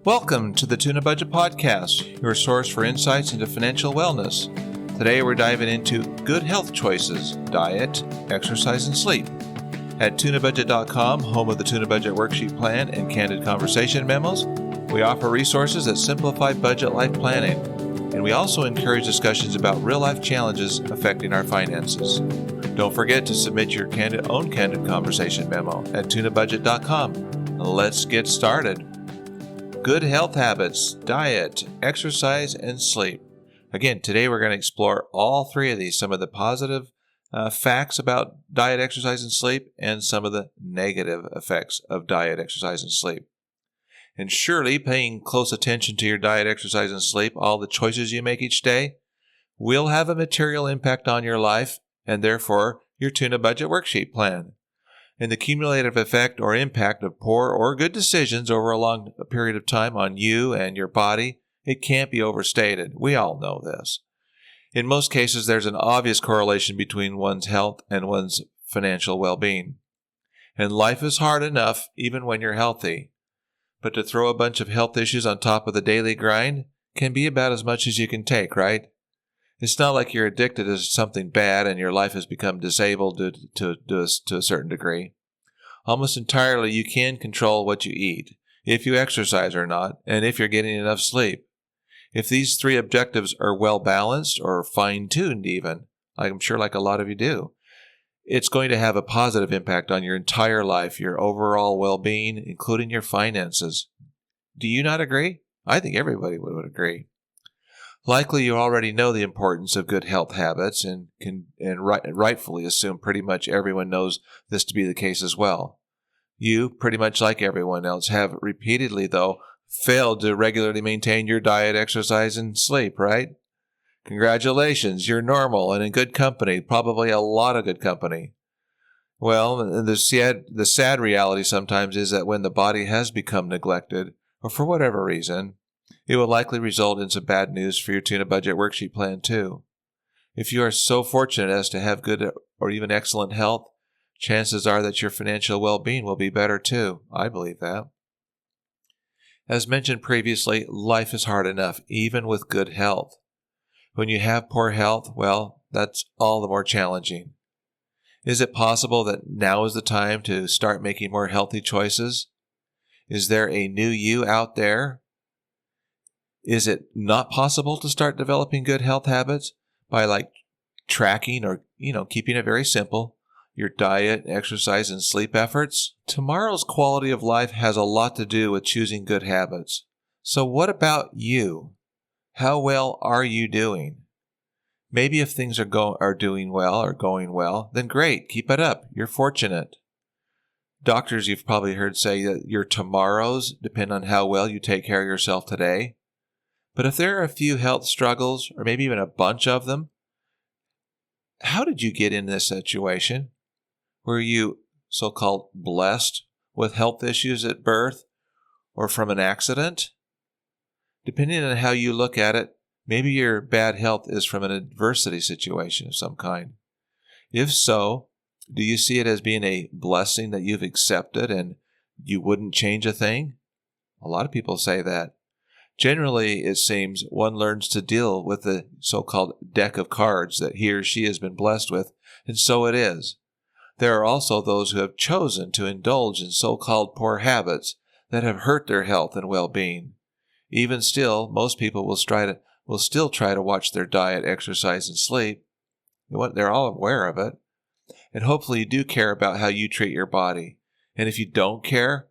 Welcome to the Tunabudget Podcast, your source for insights into financial wellness. Today we're diving into good health choices, diet, exercise, and sleep. At Tunabudget.com, home of the Tunabudget Worksheet Plan and Candid Conversation Memos, we offer resources that simplify budget life planning, and we also encourage discussions about real-life challenges affecting our finances. Don't forget to submit your own Candid Conversation Memo at Tunabudget.com. Let's get started. Good health habits, diet, exercise, and sleep. Again, today we're going to explore all three of these, some of the positive facts about diet, exercise, and sleep, and some of the negative effects of diet, exercise, and sleep. And surely paying close attention to your diet, exercise, and sleep, all the choices you make each day, will have a material impact on your life and therefore your Tunabudget Worksheet Plan. And the cumulative effect or impact of poor or good decisions over a long period of time on you and your body, it can't be overstated. We all know this. In most cases, there's an obvious correlation between one's health and one's financial well-being. And life is hard enough even when you're healthy. But to throw a bunch of health issues on top of the daily grind can be about as much as you can take, right? It's not like you're addicted to something bad and your life has become disabled to a certain degree. Almost entirely, you can control what you eat, if you exercise or not, and if you're getting enough sleep. If these three objectives are well balanced or fine-tuned even, I'm sure like a lot of you do, it's going to have a positive impact on your entire life, your overall well-being, including your finances. Do you not agree? I think everybody would agree. Likely you already know the importance of good health habits and rightfully assume pretty much everyone knows this to be the case as well. You, pretty much like everyone else, have repeatedly, though, failed to regularly maintain your diet, exercise, and sleep, right? Congratulations, you're normal and in good company, probably a lot of good company. Well, the sad reality sometimes is that when the body has become neglected, or for whatever reason, it will likely result in some bad news for your Tunabudget Worksheet Plan too. If you are so fortunate as to have good or even excellent health, chances are that your financial well-being will be better too. I believe that. As mentioned previously, life is hard enough, even with good health. When you have poor health, well, that's all the more challenging. Is it possible that now is the time to start making more healthy choices? Is there a new you out there? Is it not possible to start developing good health habits by tracking or, keeping it very simple, your diet, exercise, and sleep efforts? Tomorrow's quality of life has a lot to do with choosing good habits. So what about you? How well are you doing? Maybe if things are doing well or going well, then great, keep it up. You're fortunate. Doctors you've probably heard say that your tomorrows depend on how well you take care of yourself today. But if there are a few health struggles, or maybe even a bunch of them, how did you get in this situation? Were you so-called blessed with health issues at birth or from an accident? Depending on how you look at it, maybe your bad health is from an adversity situation of some kind. If so, do you see it as being a blessing that you've accepted and you wouldn't change a thing? A lot of people say that. Generally, it seems, one learns to deal with the so-called deck of cards that he or she has been blessed with, and so it is. There are also those who have chosen to indulge in so-called poor habits that have hurt their health and well-being. Even still, most people will still try to watch their diet, exercise, and sleep. They're all aware of it. And hopefully you do care about how you treat your body. And if you don't care,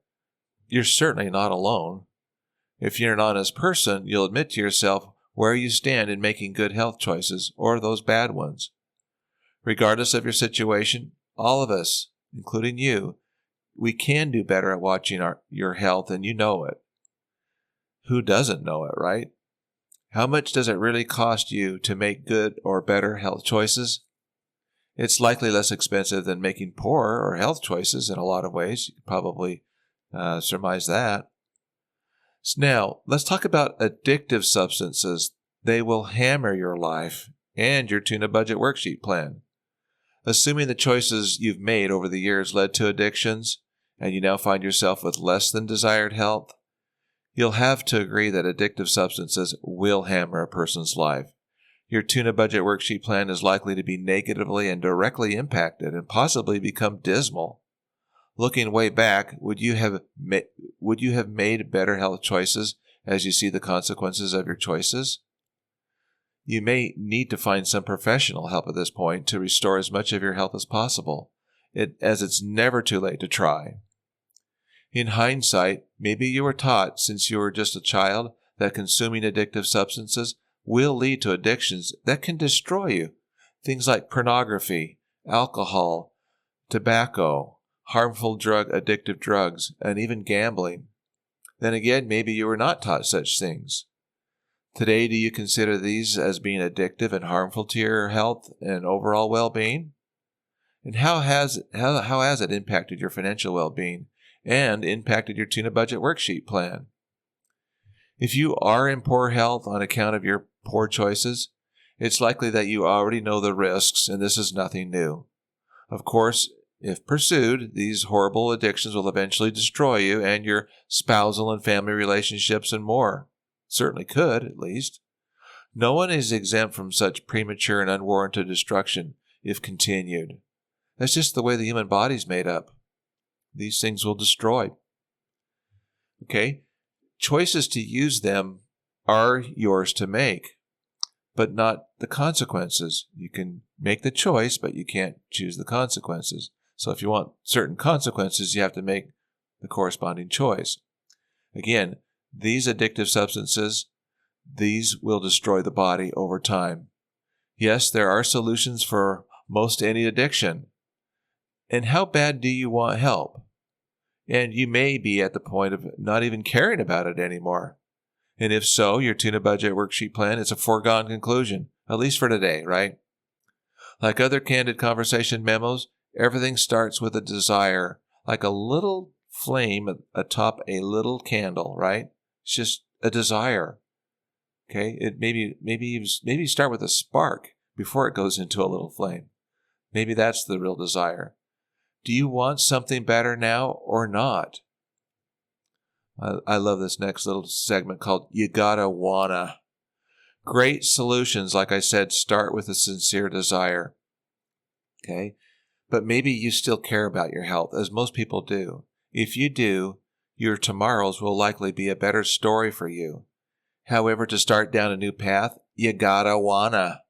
you're certainly not alone. If you're an honest person, you'll admit to yourself where you stand in making good health choices or those bad ones. Regardless of your situation, all of us, including you, we can do better at watching your health, and you know it. Who doesn't know it, right? How much does it really cost you to make good or better health choices? It's likely less expensive than making poor or health choices in a lot of ways. You could probably surmise that. So now, let's talk about addictive substances. They will hammer your life and your Tunabudget Worksheet Plan. Assuming the choices you've made over the years led to addictions, and you now find yourself with less than desired health, You'll have to agree that addictive substances will hammer a person's life. Your Tuna Budget Worksheet Plan is likely to be negatively and directly impacted and possibly become dismal. Looking way back, would you have made better health choices as you see the consequences of your choices? You may need to find some professional help at this point to restore as much of your health as possible, as it's never too late to try. In hindsight, maybe you were taught since you were just a child that consuming addictive substances will lead to addictions that can destroy you. Things like pornography, alcohol, tobacco, harmful addictive drugs, and even gambling. Then again, maybe you were not taught such things. Today, do you consider these as being addictive and harmful to your health and overall well-being? And how has it impacted your financial well-being and impacted your Tuna Budget Worksheet Plan? If you are in poor health on account of your poor choices, it's likely that you already know the risks, and this is nothing new. Of course, if pursued, these horrible addictions will eventually destroy you and your spousal and family relationships and more. Certainly could, at least. No one is exempt from such premature and unwarranted destruction if continued. That's just the way the human body's made up. These things will destroy. Okay? Choices to use them are yours to make, but not the consequences. You can make the choice, but you can't choose the consequences. So if you want certain consequences, you have to make the corresponding choice. Again, these addictive substances, these will destroy the body over time. Yes, there are solutions for most any addiction. And how bad do you want help? And you may be at the point of not even caring about it anymore. And if so, your Tuna Budget Worksheet Plan is a foregone conclusion, at least for today, right? Like other Candid Conversation Memos, everything starts with a desire, like a little flame atop a little candle, right? It's just a desire. Okay, maybe you start with a spark before it goes into a little flame. Maybe that's the real desire. Do you want something better now or not? I love this next little segment called You Gotta Wanna. Great solutions, like I said, start with a sincere desire. Okay, but maybe you still care about your health, as most people do. If you do, your tomorrows will likely be a better story for you. However, to start down a new path, you gotta wanna.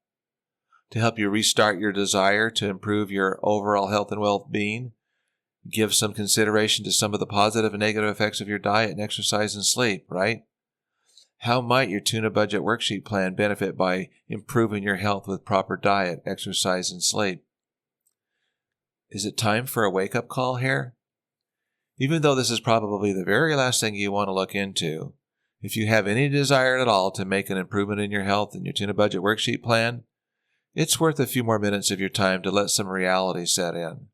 To help you restart your desire to improve your overall health and well-being, give some consideration to some of the positive and negative effects of your diet and exercise and sleep, right? How might your Tuna Budget Worksheet Plan benefit by improving your health with proper diet, exercise, and sleep? Is it time for a wake-up call here? Even though this is probably the very last thing you want to look into, if you have any desire at all to make an improvement in your health and your Tuna Budget Worksheet Plan, it's worth a few more minutes of your time to let some reality set in.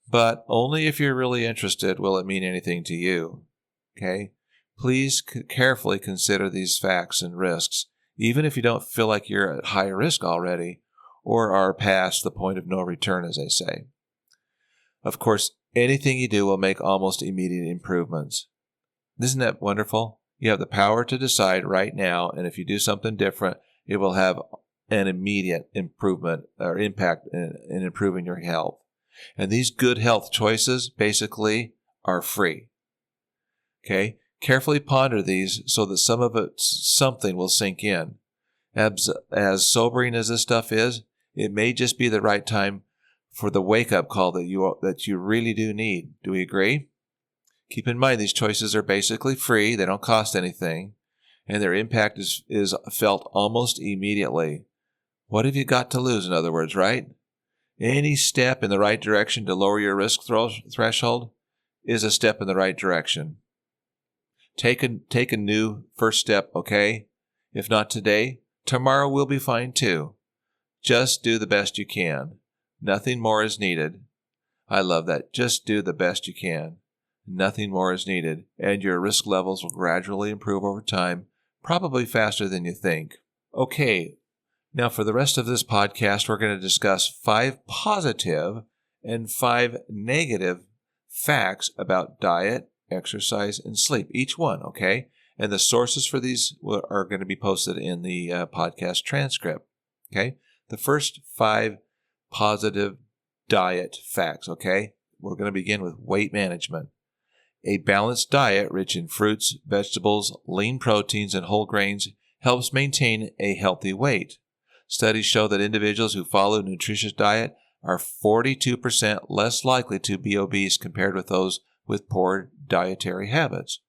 But only if you're really interested will it mean anything to you. Okay? Please carefully consider these facts and risks, even if you don't feel like you're at high risk already or are past the point of no return, as they say. Of course, anything you do will make almost immediate improvements. Isn't that wonderful? You have the power to decide right now, and if you do something different, it will have an immediate improvement or impact in improving your health. And these good health choices basically are free. Okay? Carefully ponder these so that something will sink in. As sobering as this stuff is, it may just be the right time for the wake-up call that you really do need. Do we agree? Keep in mind, these choices are basically free. They don't cost anything. And their impact is felt almost immediately. What have you got to lose, in other words, right? Any step in the right direction to lower your risk threshold is a step in the right direction. Take a new first step, okay? If not today, tomorrow will be fine too. Just do the best you can. Nothing more is needed. I love that. Just do the best you can. Nothing more is needed, and your risk levels will gradually improve over time, probably faster than you think. Okay, now for the rest of this podcast, we're going to discuss 5 positive and 5 negative facts about diet, exercise, and sleep. Each one, okay? And the sources for these are going to be posted in the podcast transcript, okay? The first 5 positive diet facts, okay? We're going to begin with weight management. A balanced diet rich in fruits, vegetables, lean proteins, and whole grains helps maintain a healthy weight. Studies show that individuals who follow a nutritious diet are 42% less likely to be obese compared with those with poor dietary habits.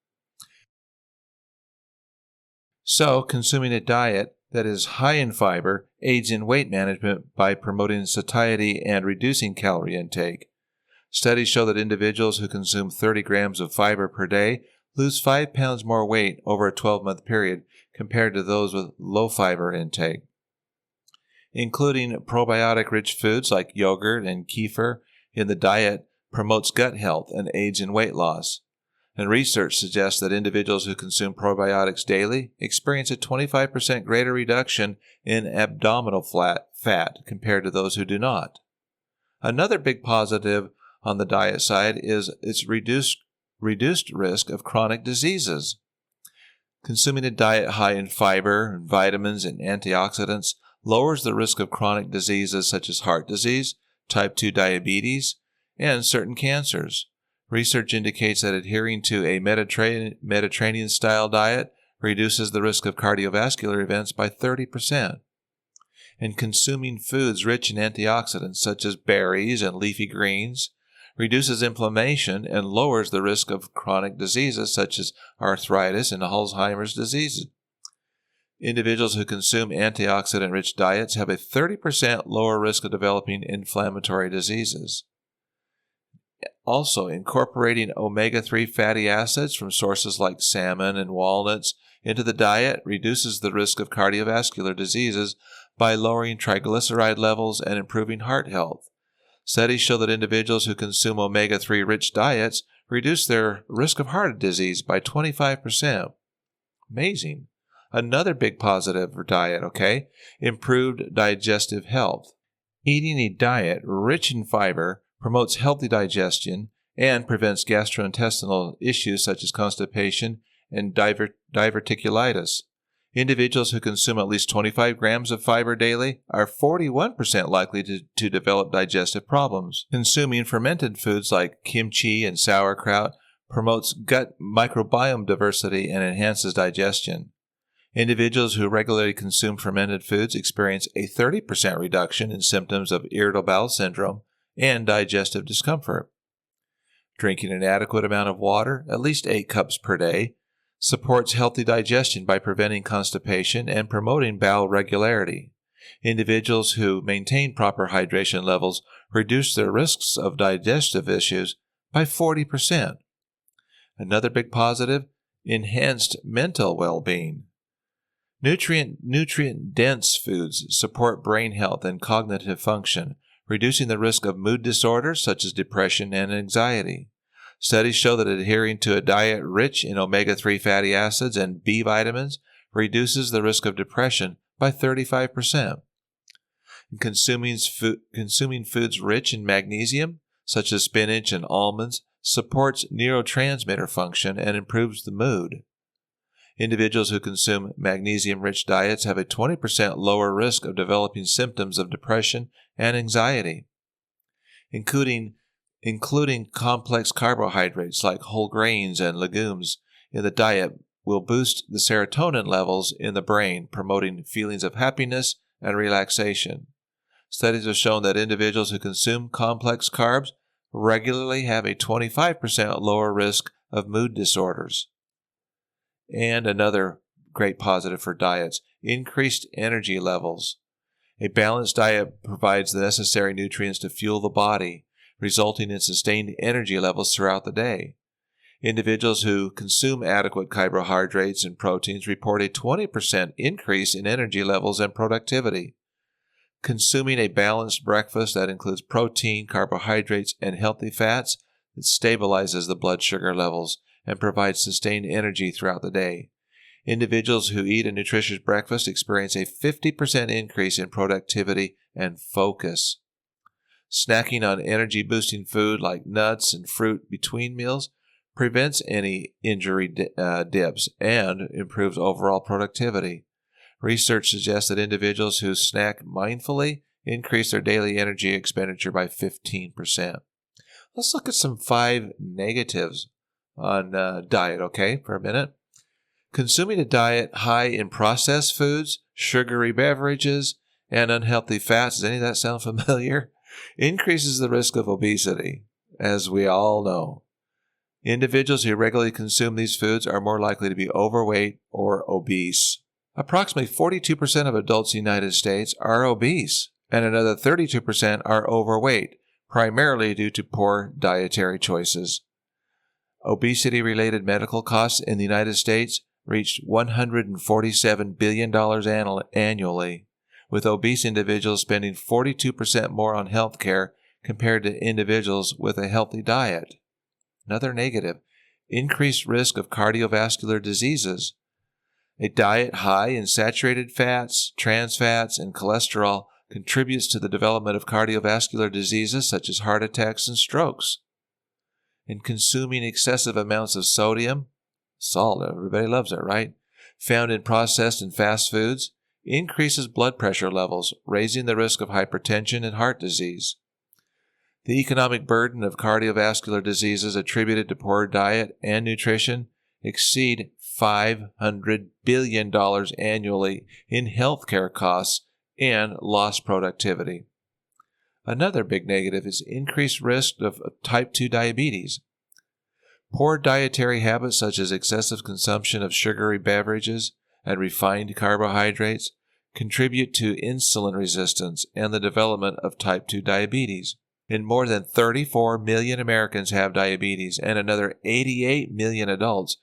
So, consuming a diet that is high in fiber aids in weight management by promoting satiety and reducing calorie intake. Studies show that individuals who consume 30 grams of fiber per day lose 5 pounds more weight over a 12-month period compared to those with low fiber intake. Including probiotic-rich foods like yogurt and kefir in the diet promotes gut health and aids in weight loss. And research suggests that individuals who consume probiotics daily experience a 25% greater reduction in abdominal fat compared to those who do not. Another big positive on the diet side is its reduced risk of chronic diseases. Consuming a diet high in fiber, vitamins, and antioxidants lowers the risk of chronic diseases such as heart disease, type 2 diabetes, and certain cancers. Research indicates that adhering to a Mediterranean-style diet reduces the risk of cardiovascular events by 30%. And consuming foods rich in antioxidants such as berries and leafy greens reduces inflammation and lowers the risk of chronic diseases such as arthritis and Alzheimer's disease. Individuals who consume antioxidant-rich diets have a 30% lower risk of developing inflammatory diseases. Also, incorporating omega-3 fatty acids from sources like salmon and walnuts into the diet reduces the risk of cardiovascular diseases by lowering triglyceride levels and improving heart health. Studies show that individuals who consume omega-3 rich diets reduce their risk of heart disease by 25%. Amazing. Another big positive for diet, okay? Improved digestive health. Eating a diet rich in fiber promotes healthy digestion and prevents gastrointestinal issues such as constipation and diverticulitis. Individuals who consume at least 25 grams of fiber daily are 41% likely to develop digestive problems. Consuming fermented foods like kimchi and sauerkraut promotes gut microbiome diversity and enhances digestion. Individuals who regularly consume fermented foods experience a 30% reduction in symptoms of irritable bowel syndrome and digestive discomfort. Drinking an adequate amount of water, at least 8 cups per day, supports healthy digestion by preventing constipation and promoting bowel regularity. Individuals who maintain proper hydration levels reduce their risks of digestive issues by 40%. Another big positive, enhanced mental well-being. Nutrient-dense foods support brain health and cognitive function, reducing the risk of mood disorders such as depression and anxiety. Studies show that adhering to a diet rich in omega-3 fatty acids and B vitamins reduces the risk of depression by 35%. Consuming foods rich in magnesium, such as spinach and almonds, supports neurotransmitter function and improves the mood. Individuals who consume magnesium-rich diets have a 20% lower risk of developing symptoms of depression and anxiety. Including complex carbohydrates like whole grains and legumes in the diet will boost the serotonin levels in the brain, promoting feelings of happiness and relaxation. Studies have shown that individuals who consume complex carbs regularly have a 25% lower risk of mood disorders. And another great positive for diets, increased energy levels. A balanced diet provides the necessary nutrients to fuel the body, resulting in sustained energy levels throughout the day. Individuals who consume adequate carbohydrates and proteins report a 20% increase in energy levels and productivity. Consuming a balanced breakfast that includes protein, carbohydrates, and healthy fats, it stabilizes the blood sugar levels and provides sustained energy throughout the day. Individuals who eat a nutritious breakfast experience a 50% increase in productivity and focus. Snacking on energy-boosting food like nuts and fruit between meals prevents any injury dips, and improves overall productivity. Research suggests that individuals who snack mindfully increase their daily energy expenditure by 15%. Let's look at some 5 negatives on diet, okay, for a minute. Consuming a diet high in processed foods, sugary beverages, and unhealthy fats, does any of that sound familiar? Increases the risk of obesity, as we all know. Individuals who regularly consume these foods are more likely to be overweight or obese. Approximately 42% of adults in the United States are obese, and another 32% are overweight, primarily due to poor dietary choices. Obesity-related medical costs in the United States reached $147 billion annually, with obese individuals spending 42% more on health care compared to individuals with a healthy diet. Another negative, increased risk of cardiovascular diseases. A diet high in saturated fats, trans fats, and cholesterol contributes to the development of cardiovascular diseases such as heart attacks and strokes. And consuming excessive amounts of sodium, salt, everybody loves it, right? Found in processed and fast foods, increases blood pressure levels, raising the risk of hypertension and heart disease. The economic burden of cardiovascular diseases attributed to poor diet and nutrition exceed $500 billion annually in healthcare costs and lost productivity. Another big negative is increased risk of type 2 diabetes. Poor dietary habits such as excessive consumption of sugary beverages and refined carbohydrates contribute to insulin resistance and the development of type 2 diabetes. And more than 34 million Americans have diabetes, and another 88 million adults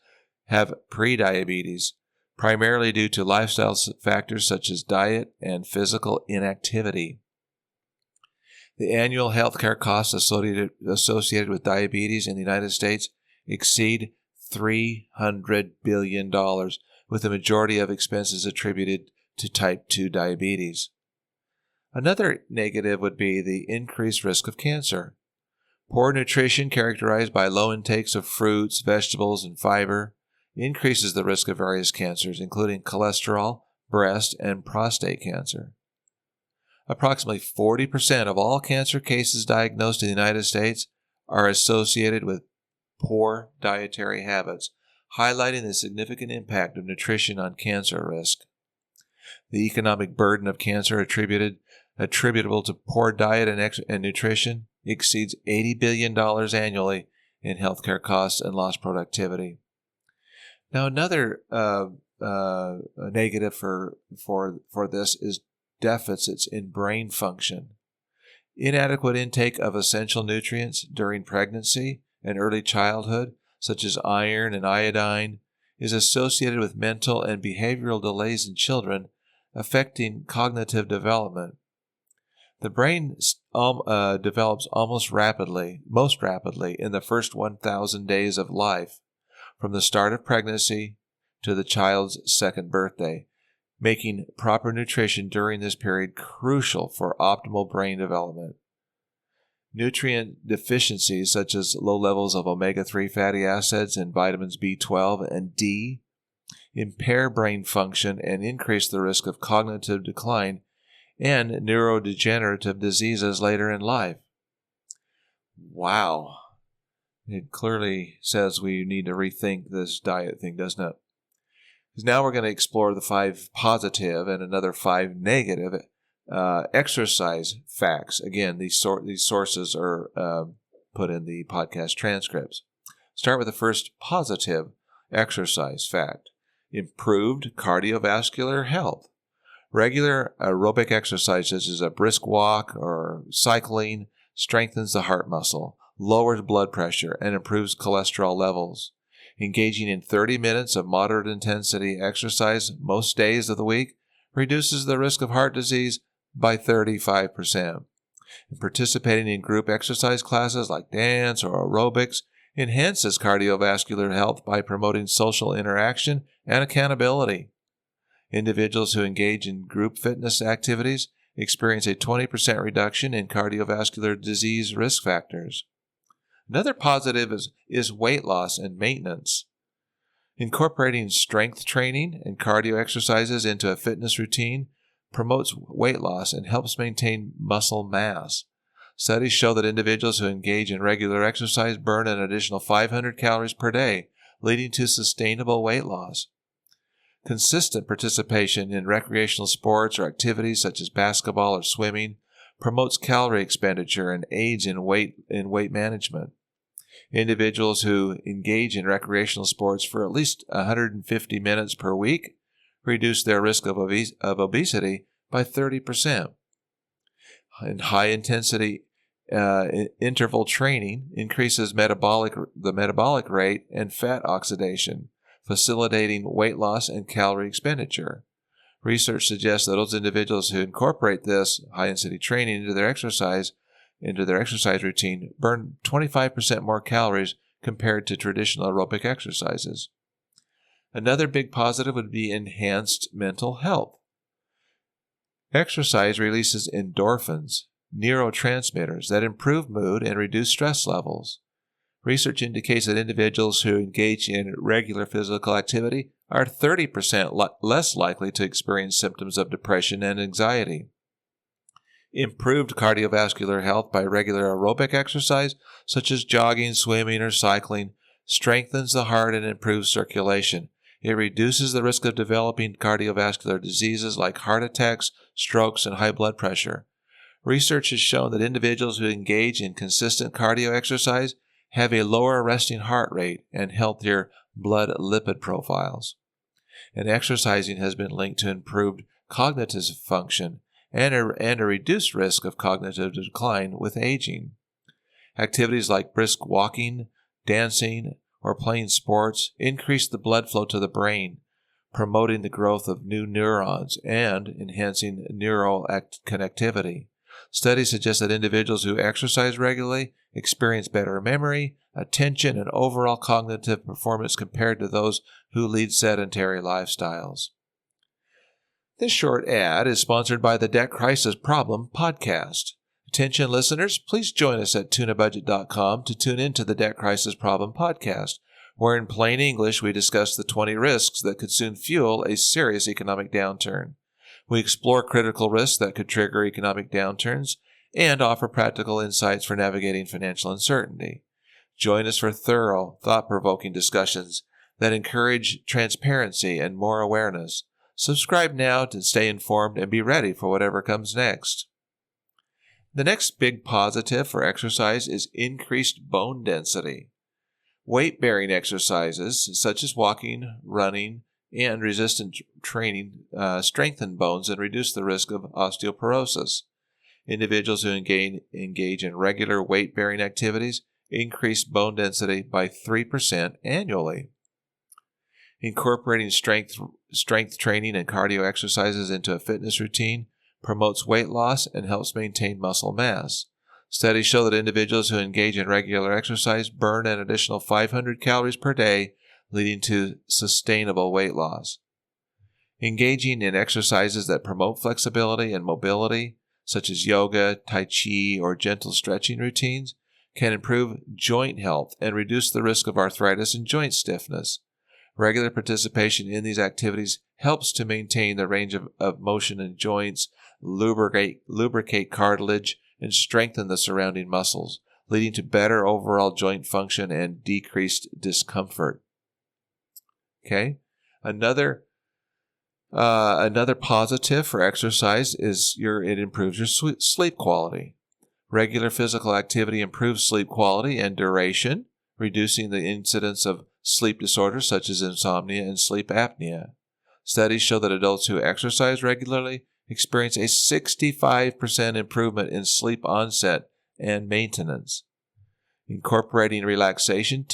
have prediabetes, primarily due to lifestyle factors such as diet and physical inactivity. The annual healthcare costs associated with diabetes in the United States exceed $300 billion, with the majority of expenses attributed to type 2 diabetes. Another negative would be the increased risk of cancer. Poor nutrition characterized by low intakes of fruits, vegetables, and fiber increases the risk of various cancers, including cholesterol, breast, and prostate cancer. Approximately 40% of all cancer cases diagnosed in the United States are associated with poor dietary habits, highlighting the significant impact of nutrition on cancer risk. The economic burden of cancer attributable to poor diet and nutrition exceeds $80 billion annually in healthcare costs and lost productivity. Now, another negative for this is deficits in brain function. Inadequate intake of essential nutrients during pregnancy and early childhood, such as iron and iodine, is associated with mental and behavioral delays in children, affecting cognitive development. The brain develops most rapidly in the first 1,000 days of life, from the start of pregnancy to the child's second birthday, making proper nutrition during this period crucial for optimal brain development. Nutrient deficiencies such as low levels of omega-3 fatty acids and vitamins B12 and D impair brain function and increase the risk of cognitive decline and neurodegenerative diseases later in life. Wow. It clearly says we need to rethink this diet thing, doesn't it? Because now we're going to explore the 5 positive and another 5 negative exercise facts. Again, these sources are put in the podcast transcripts. Start with the first positive exercise fact. Improved cardiovascular health. Regular aerobic exercise, such as a brisk walk or cycling, strengthens the heart muscle, lowers blood pressure, and improves cholesterol levels. Engaging in 30 minutes of moderate intensity exercise most days of the week reduces the risk of heart disease by 35%. And participating in group exercise classes like dance or aerobics enhances cardiovascular health by promoting social interaction and accountability. Individuals who engage in group fitness activities experience a 20% reduction in cardiovascular disease risk factors. Another positive is weight loss and maintenance. Incorporating strength training and cardio exercises into a fitness routine promotes weight loss and helps maintain muscle mass. Studies show that individuals who engage in regular exercise burn an additional 500 calories per day, leading to sustainable weight loss. Consistent participation in recreational sports or activities such as basketball or swimming promotes calorie expenditure and aids in weight management. Individuals who engage in recreational sports for at least 150 minutes per week reduce their risk of obesity by 30%. And high-intensity interval training increases the metabolic rate and fat oxidation, facilitating weight loss and calorie expenditure. Research suggests that those individuals who incorporate this high-intensity training into their exercise routine burn 25% more calories compared to traditional aerobic exercises. Another big positive would be enhanced mental health. Exercise releases endorphins, neurotransmitters that improve mood and reduce stress levels. Research indicates that individuals who engage in regular physical activity are 30% less likely to experience symptoms of depression and anxiety. Improved cardiovascular health by regular aerobic exercise, such as jogging, swimming, or cycling, strengthens the heart and improves circulation. It reduces the risk of developing cardiovascular diseases like heart attacks, strokes, and high blood pressure. Research has shown that individuals who engage in consistent cardio exercise have a lower resting heart rate and healthier blood lipid profiles. And exercising has been linked to improved cognitive function and a reduced risk of cognitive decline with aging. Activities like brisk walking, dancing, or playing sports increase the blood flow to the brain, promoting the growth of new neurons and enhancing neural connectivity. Studies suggest that individuals who exercise regularly experience better memory, attention, and overall cognitive performance compared to those who lead sedentary lifestyles. This short ad is sponsored by the Debt Crisis Problem podcast. Attention listeners, please join us at Tunabudget.com to tune into the Debt Crisis Problem podcast, where in plain English we discuss the 20 risks that could soon fuel a serious economic downturn. We explore critical risks that could trigger economic downturns and offer practical insights for navigating financial uncertainty. Join us for thorough, thought-provoking discussions that encourage transparency and more awareness. Subscribe now to stay informed and be ready for whatever comes next. The next big positive for exercise is increased bone density. Weight-bearing exercises such as walking, running, and resistance training strengthen bones and reduce the risk of osteoporosis. Individuals who engage in regular weight-bearing activities increase bone density by 3% annually. Incorporating strength training and cardio exercises into a fitness routine promotes weight loss and helps maintain muscle mass. Studies show that individuals who engage in regular exercise burn an additional 500 calories per day, leading to sustainable weight loss. Engaging in exercises that promote flexibility and mobility, such as yoga, tai chi, or gentle stretching routines, can improve joint health and reduce the risk of arthritis and joint stiffness. Regular participation in these activities helps to maintain the range of motion in joints, lubricate cartilage, and strengthen the surrounding muscles, leading to better overall joint function and decreased discomfort. Okay, another positive for exercise is it improves your sleep quality. Regular physical activity improves sleep quality and duration, reducing the incidence of sleep disorders such as insomnia and sleep apnea. Studies show that adults who exercise regularly experience a 65% improvement in sleep onset and maintenance. Incorporating relaxation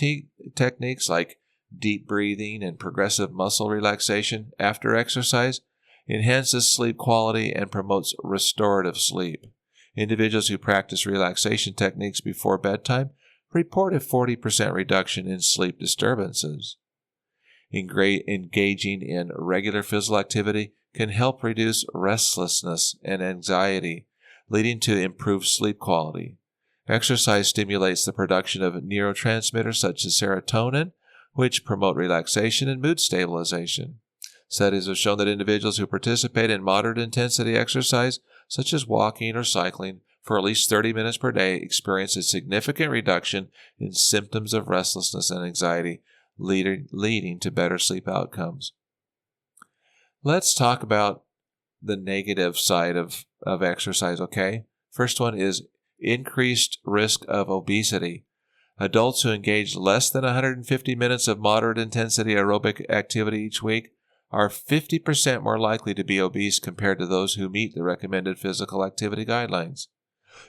techniques like deep breathing and progressive muscle relaxation after exercise enhances sleep quality and promotes restorative sleep. Individuals who practice relaxation techniques before bedtime report a 40% reduction in sleep disturbances. Engaging in regular physical activity can help reduce restlessness and anxiety, leading to improved sleep quality. Exercise stimulates the production of neurotransmitters such as serotonin, which promote relaxation and mood stabilization. Studies have shown that individuals who participate in moderate intensity exercise, such as walking or cycling, for at least 30 minutes per day experience a significant reduction in symptoms of restlessness and anxiety, leading to better sleep outcomes. Let's talk about the negative side of exercise, okay? First one is increased risk of obesity. Adults who engage less than 150 minutes of moderate intensity aerobic activity each week are 50% more likely to be obese compared to those who meet the recommended physical activity guidelines.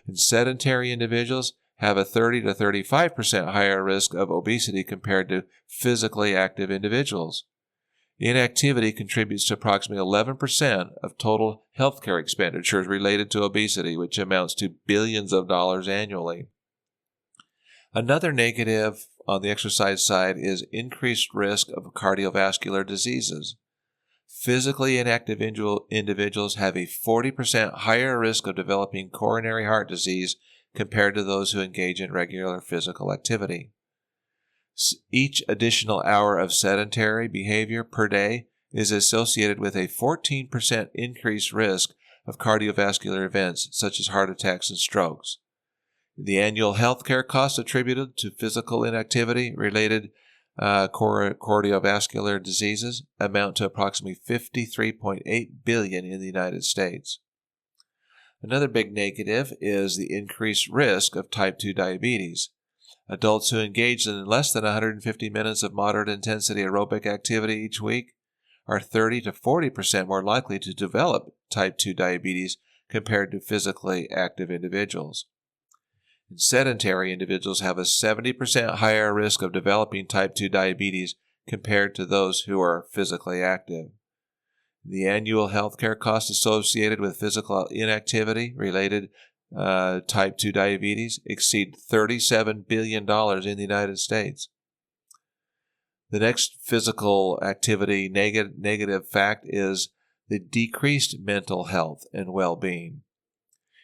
And sedentary individuals have a 30 to 35% higher risk of obesity compared to physically active individuals. Inactivity contributes to approximately 11% of total healthcare expenditures related to obesity, which amounts to billions of dollars annually. Another negative on the exercise side is increased risk of cardiovascular diseases. Physically inactive individuals have a 40% higher risk of developing coronary heart disease compared to those who engage in regular physical activity. Each additional hour of sedentary behavior per day is associated with a 14% increased risk of cardiovascular events such as heart attacks and strokes. The annual healthcare costs attributed to physical inactivity-related cardiovascular diseases amount to approximately $53.8 billion in the United States. Another big negative is the increased risk of type 2 diabetes. Adults who engage in less than 150 minutes of moderate intensity aerobic activity each week are 30 to 40% more likely to develop type 2 diabetes compared to physically active individuals. And sedentary individuals have a 70% higher risk of developing type 2 diabetes compared to those who are physically active. The annual healthcare costs associated with physical inactivity-related type 2 diabetes exceed $37 billion in the United States. The next physical activity negative fact is the decreased mental health and well-being.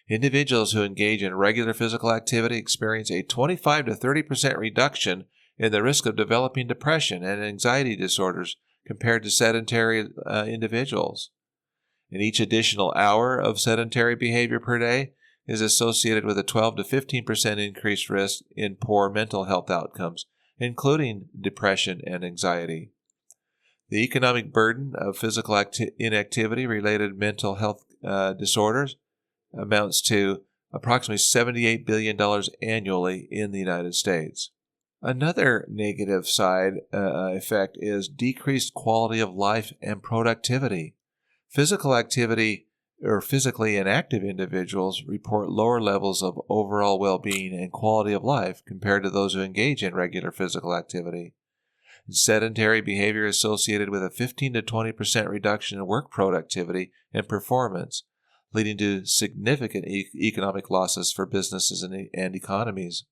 Individuals who engage in regular physical activity experience a 25 to 30% reduction in the risk of developing depression and anxiety disorders compared to sedentary individuals. And each additional hour of sedentary behavior per day is associated with a 12 to 15% increased risk in poor mental health outcomes, including depression and anxiety. The economic burden of physical inactivity-related mental health disorders amounts to approximately $78 billion annually in the United States. Another negative side effect is decreased quality of life and productivity. Physical activity or physically inactive individuals report lower levels of overall well-being and quality of life compared to those who engage in regular physical activity. Sedentary behavior is associated with a 15 to 20% reduction in work productivity and performance, leading to significant economic losses for businesses and economies.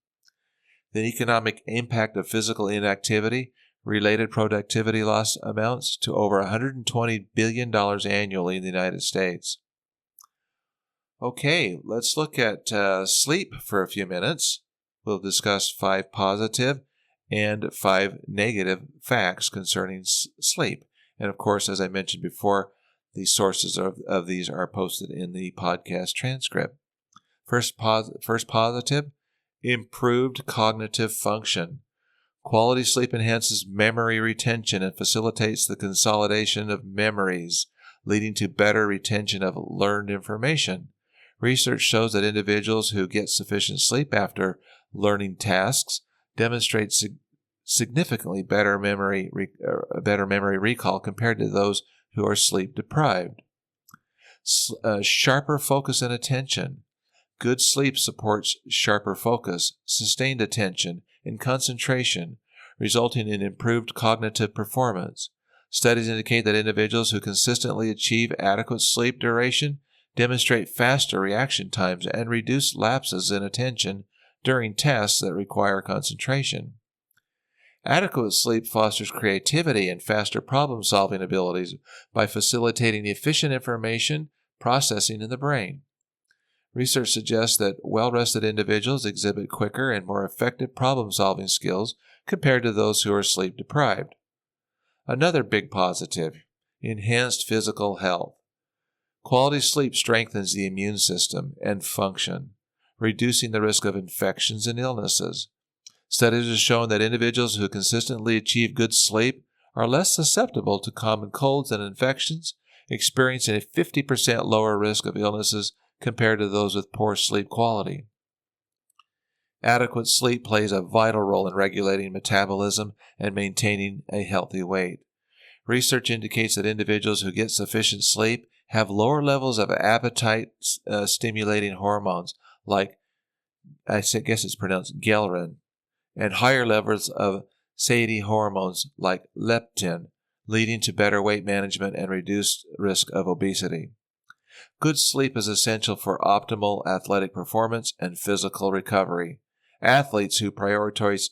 The economic impact of physical inactivity-related productivity loss amounts to over $120 billion annually in the United States. Okay, let's look at sleep for a few minutes. We'll discuss 5 positive and 5 negative facts concerning sleep. And of course, as I mentioned before, the sources of these are posted in the podcast transcript. First positive, improved cognitive function. Quality sleep enhances memory retention and facilitates the consolidation of memories, leading to better retention of learned information. Research shows that individuals who get sufficient sleep after learning tasks demonstrate significantly better memory recall compared to those who are sleep deprived. Sharper focus and attention. Good sleep supports sharper focus, sustained attention, and concentration, resulting in improved cognitive performance. Studies indicate that individuals who consistently achieve adequate sleep duration demonstrate faster reaction times and reduce lapses in attention during tasks that require concentration. Adequate sleep fosters creativity and faster problem-solving abilities by facilitating efficient information processing in the brain. Research suggests that well-rested individuals exhibit quicker and more effective problem-solving skills compared to those who are sleep-deprived. Another big positive, enhanced physical health. Quality sleep strengthens the immune system and function, reducing the risk of infections and illnesses. Studies have shown that individuals who consistently achieve good sleep are less susceptible to common colds and infections, experiencing a 50% lower risk of illnesses compared to those with poor sleep quality. Adequate sleep plays a vital role in regulating metabolism and maintaining a healthy weight. Research indicates that individuals who get sufficient sleep have lower levels of appetite-stimulating hormones like, I guess it's pronounced ghrelin, and higher levels of satiety hormones like leptin, leading to better weight management and reduced risk of obesity. Good sleep is essential for optimal athletic performance and physical recovery. Athletes who prioritize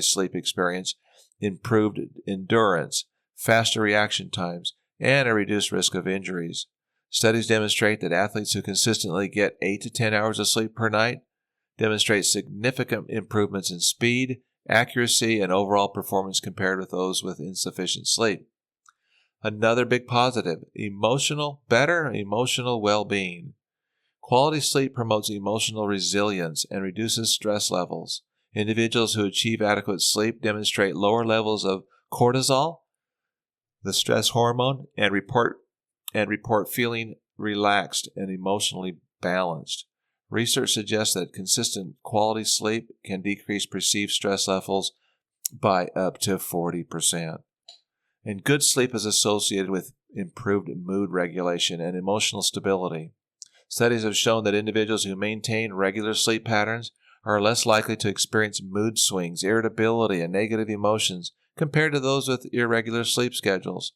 sleep experience improved endurance, faster reaction times, and a reduced risk of injuries. Studies demonstrate that athletes who consistently get 8 to 10 hours of sleep per night demonstrate significant improvements in speed, accuracy, and overall performance compared with those with insufficient sleep. Another big positive, better emotional well-being. Quality sleep promotes emotional resilience and reduces stress levels. Individuals who achieve adequate sleep demonstrate lower levels of cortisol, the stress hormone, and report feeling relaxed and emotionally balanced. Research suggests that consistent quality sleep can decrease perceived stress levels by up to 40%. And good sleep is associated with improved mood regulation and emotional stability. Studies have shown that individuals who maintain regular sleep patterns are less likely to experience mood swings, irritability, and negative emotions compared to those with irregular sleep schedules.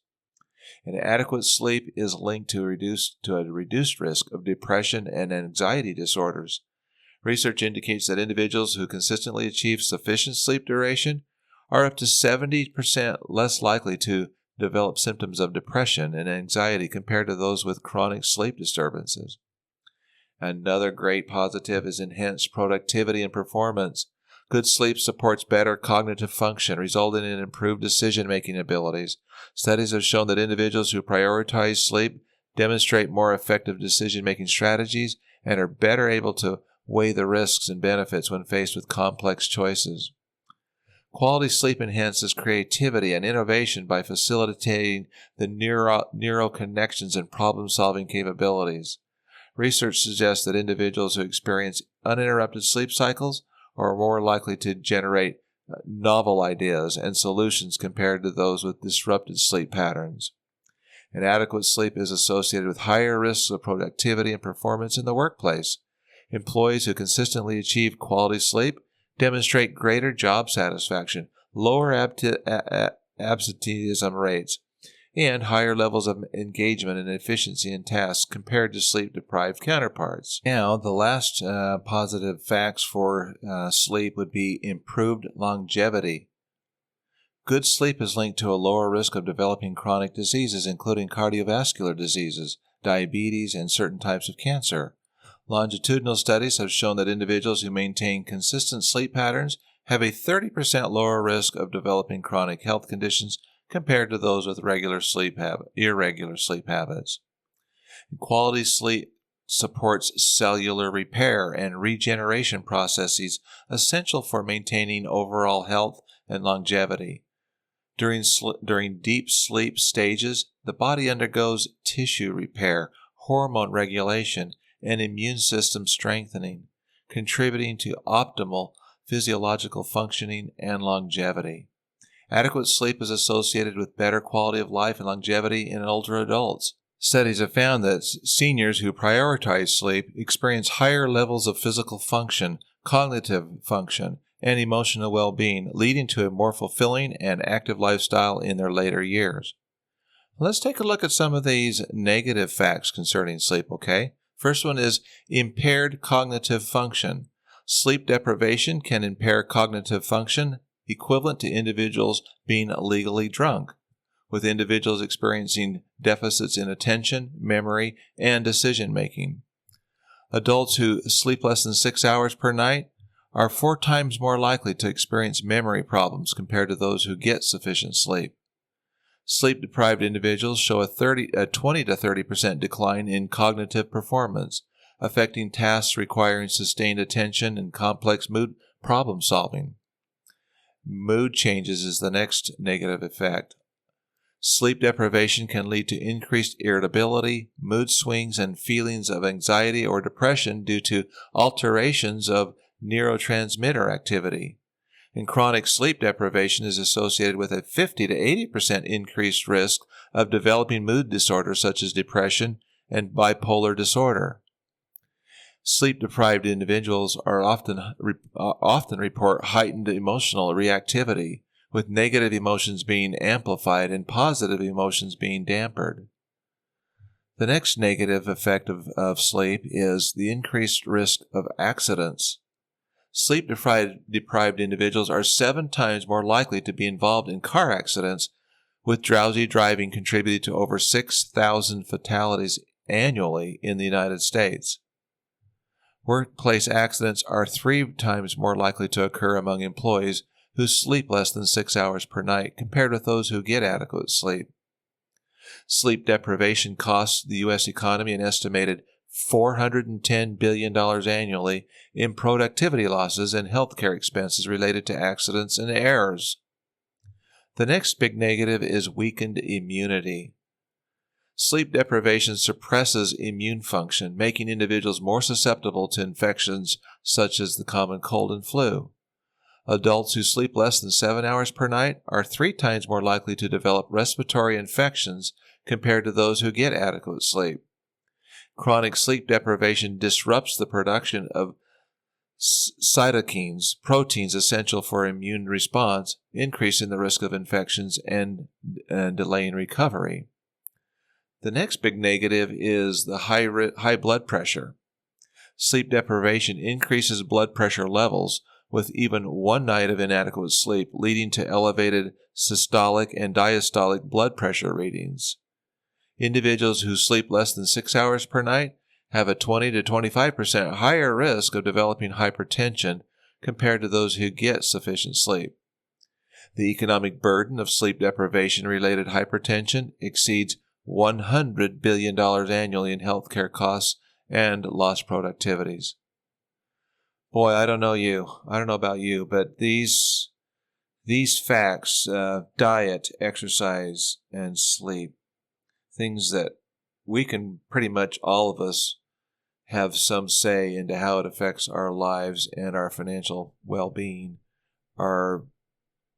And adequate sleep is linked to a reduced risk of depression and anxiety disorders. Research indicates that individuals who consistently achieve sufficient sleep duration are up to 70% less likely to develop symptoms of depression and anxiety compared to those with chronic sleep disturbances. Another great positive is enhanced productivity and performance. Good sleep supports better cognitive function, resulting in improved decision-making abilities. Studies have shown that individuals who prioritize sleep demonstrate more effective decision-making strategies and are better able to weigh the risks and benefits when faced with complex choices. Quality sleep enhances creativity and innovation by facilitating the neural connections and problem-solving capabilities. Research suggests that individuals who experience uninterrupted sleep cycles are more likely to generate novel ideas and solutions compared to those with disrupted sleep patterns. And adequate sleep is associated with higher risks of productivity and performance in the workplace. Employees who consistently achieve quality sleep demonstrate greater job satisfaction, lower absenteeism rates, and higher levels of engagement and efficiency in tasks compared to sleep-deprived counterparts. Now, the last positive facts for sleep would be improved longevity. Good sleep is linked to a lower risk of developing chronic diseases, including cardiovascular diseases, diabetes, and certain types of cancer. Longitudinal studies have shown that individuals who maintain consistent sleep patterns have a 30% lower risk of developing chronic health conditions compared to those with irregular sleep habits. Quality sleep supports cellular repair and regeneration processes essential for maintaining overall health and longevity. During deep sleep stages, the body undergoes tissue repair, hormone regulation, and immune system strengthening, contributing to optimal physiological functioning and longevity. Adequate sleep is associated with better quality of life and longevity in older adults. Studies have found that seniors who prioritize sleep experience higher levels of physical function, cognitive function, and emotional well-being, leading to a more fulfilling and active lifestyle in their later years. Let's take a look at some of these negative facts concerning sleep, okay? First one is impaired cognitive function. Sleep deprivation can impair cognitive function, equivalent to individuals being legally drunk, with individuals experiencing deficits in attention, memory, and decision-making. Adults who sleep less than 6 hours per night are 4 times more likely to experience memory problems compared to those who get sufficient sleep. Sleep-deprived individuals show a 20 to 30% decline in cognitive performance, affecting tasks requiring sustained attention and complex mood problem solving. Mood changes is the next negative effect. Sleep deprivation can lead to increased irritability, mood swings, and feelings of anxiety or depression due to alterations of neurotransmitter activity. And chronic sleep deprivation is associated with a 50 to 80% increased risk of developing mood disorders such as depression and bipolar disorder. Sleep-deprived individuals are often report heightened emotional reactivity, with negative emotions being amplified and positive emotions being dampened. The next negative effect of sleep is the increased risk of accidents. Sleep-deprived individuals are 7 times more likely to be involved in car accidents, with drowsy driving contributing to over 6,000 fatalities annually in the United States. Workplace accidents are 3 times more likely to occur among employees who sleep less than 6 hours per night compared with those who get adequate sleep. Sleep deprivation costs the U.S. economy an estimated $410 billion annually in productivity losses and healthcare expenses related to accidents and errors. The next big negative is weakened immunity. Sleep deprivation suppresses immune function, making individuals more susceptible to infections such as the common cold and flu. Adults who sleep less than 7 hours per night are 3 times more likely to develop respiratory infections compared to those who get adequate sleep. Chronic sleep deprivation disrupts the production of cytokines, proteins essential for immune response, increasing the risk of infections and delaying recovery. The next big negative is the high blood pressure. Sleep deprivation increases blood pressure levels, with even one night of inadequate sleep leading to elevated systolic and diastolic blood pressure readings. Individuals who sleep less than 6 hours per night have a 20 to 25% higher risk of developing hypertension compared to those who get sufficient sleep. The economic burden of sleep deprivation-related hypertension exceeds $100 billion annually in healthcare costs and lost productivities. Boy, I don't know about you, but these facts, diet, exercise, and sleep, things that we can pretty much all of us have some say into how it affects our lives and our financial well-being, are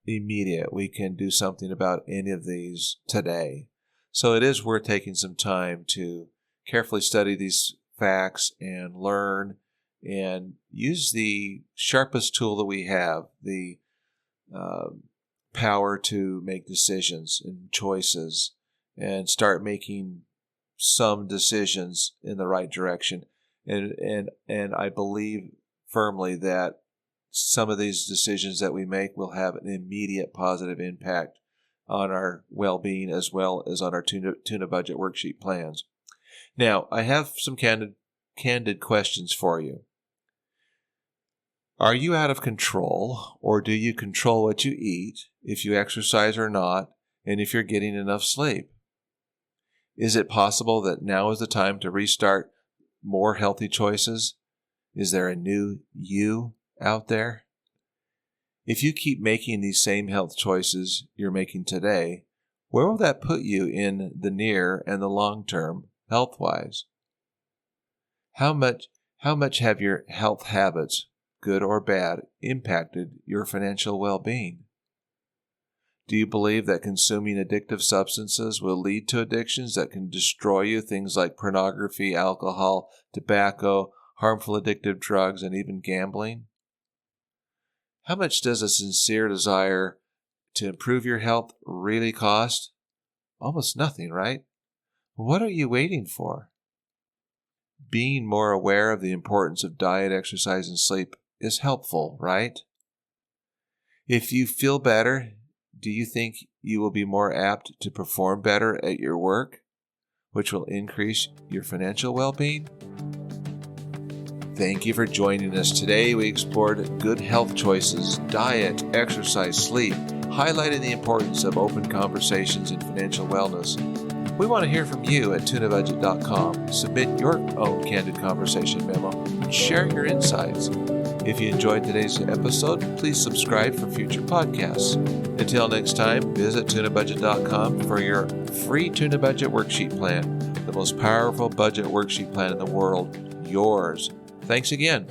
immediate. We can do something about any of these today. So it is worth taking some time to carefully study these facts and learn and use the sharpest tool that we have, the power to make decisions and choices, and start making some decisions in the right direction. And I believe firmly that some of these decisions that we make will have an immediate positive impact on our well-being as well as on our Tuna Budget Worksheet plans. Now, I have some candid questions for you. Are you out of control, or do you control what you eat, if you exercise or not, and if you're getting enough sleep? Is it possible that now is the time to restart more healthy choices? Is there a new you out there? If you keep making these same health choices you're making today, where will that put you in the near and the long term, health-wise? How much have your health habits, good or bad, impacted your financial well-being? Do you believe that consuming addictive substances will lead to addictions that can destroy you, things like pornography, alcohol, tobacco, harmful addictive drugs, and even gambling? How much does a sincere desire to improve your health really cost? Almost nothing, right? What are you waiting for? Being more aware of the importance of diet, exercise, and sleep is helpful, right? If you feel better, do you think you will be more apt to perform better at your work, which will increase your financial well-being? Thank you for joining us. Today we explored good health choices, diet, exercise, sleep, highlighting the importance of open conversations in financial wellness. We want to hear from you at Tunabudget.com. Submit your own Candid Conversation Memo and share your insights. If you enjoyed today's episode, please subscribe for future podcasts. Until next time, visit Tunabudget.com for your free Tunabudget Worksheet Plan, the most powerful budget worksheet plan in the world, yours. Thanks again.